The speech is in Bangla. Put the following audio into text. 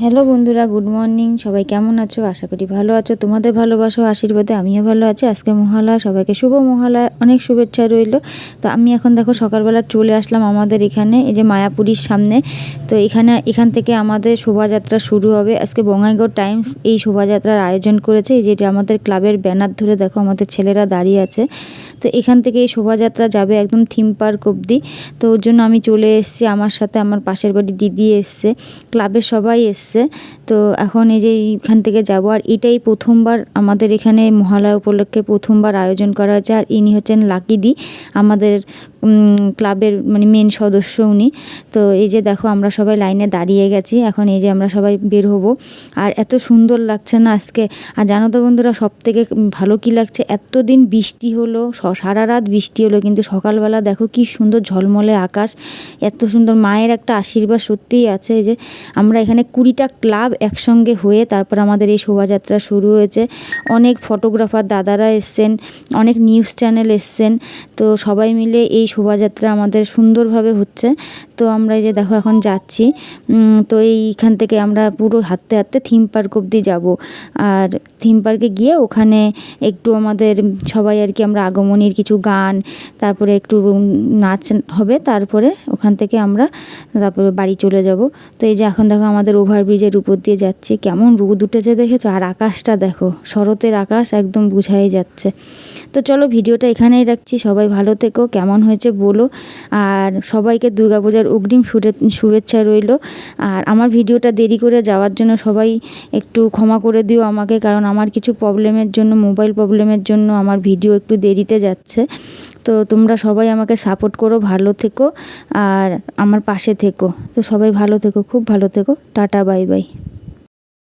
হ্যালো বন্ধুরা, গুড মর্নিং। সবাই কেমন আছো? আশা করি ভালো আছো। তোমাদের ভালোবাসা আশীর্বাদে আমিও ভালো আছি। আজকে মহালয়া, সবাইকে শুভ মহালয়া, অনেক শুভেচ্ছা রইল। তো আমি এখন দেখো সকালবেলা চলে আসলাম আমাদের এখানে, এই যে মায়াপুরীর সামনে। তো এখান থেকে আমাদের শোভাযাত্রা শুরু হবে। আজকে বঙ্গাইগাঁও টাইমস এই শোভাযাত্রার আয়োজন করেছে। এই যেটা আমাদের ক্লাবের ব্যানার ধরে দেখো আমাদের ছেলেরা দাঁড়িয়ে আছে। তো এখান থেকে এই শোভাযাত্রা যাবে একদম থিম পার্ক অবধি। তো ওর জন্য আমি চলে এসেছি, আমার সাথে আমার পাশের বাড়ির দিদি এসছে, ক্লাবের সবাই এসছে। তো এখন এই যে এখান থেকে যাব। আর এটাই প্রথমবার আমাদের এখানে মহালয়া উপলক্ষে প্রথমবার আয়োজন করা হয়েছে। আর ইনি হচ্ছেন লাকিদি, আমাদের ক্লাবের মানে মেন সদস্য উনি। তো এই যে দেখো আমরা সবাই লাইনে দাঁড়িয়ে গেছি, এখন এই যে আমরা সবাই বের হব। আর এত সুন্দর লাগছে না আজকে। আর জানো তো বন্ধুরা, সব থেকে ভালো কি লাগছে, এতদিন বৃষ্টি হলো, সারা রাত বৃষ্টি হলো, কিন্তু সকালবেলা দেখো কি সুন্দর ঝলমলে আকাশ, এত সুন্দর। মায়ের একটা আশীর্বাদ সত্যিই আছে। এই যে আমরা এখানে 20টা ক্লাব একসঙ্গে হয়ে তারপর আমাদের এই শোভাযাত্রা শুরু হয়েছে। অনেক ফটোগ্রাফার দাদারা এসছেন, অনেক নিউজ চ্যানেল এসছেন। তো সবাই মিলে এই শোভাযাত্রা আমাদের সুন্দরভাবে হচ্ছে। তো আমরা এই যে দেখো এখন যাচ্ছি। তো এইখান থেকে আমরা পুরো হাঁটতে হাঁটতে থিম পার্ক অবধি যাব। আর থিম পার্কে গিয়ে ওখানে একটু আমাদের সবাই আর কি, আমরা আগমনীর কিছু গান, তারপরে একটু নাচ হবে, তারপরে ওখান থেকে আমরা তারপরে বাড়ি চলে যাব। তো এই যে এখন দেখো আমাদের ওভারব্রিজের উপর দিয়ে যাচ্ছি, কেমন রোদ উঠেছে দেখেছো, আর আকাশটা দেখো, শরতের আকাশ একদম বুঝাই যাচ্ছে। তো চলো ভিডিওটা এখানেই রাখছি। সবাই ভালো থেকো, কেমন হয়েছে বলো। আর সবাইকে দুর্গাপূজার অগ্রিম শুভেচ্ছা রইল। আর আমার ভিডিওটা দেরি করে যাওয়ার জন্য সবাই একটু ক্ষমা করে দিও আমাকে, কারণ আমার কিছু প্রবলেমের জন্য, মোবাইল প্রবলেমের জন্য আমার ভিডিও একটু দেরিতে যাচ্ছে। তো তোমরা সবাই আমাকে সাপোর্ট করো, ভালো থেকো আর আমার পাশে থেকো। তো সবাই ভালো থেকো, খুব ভালো থেকো। Tata, bye bye.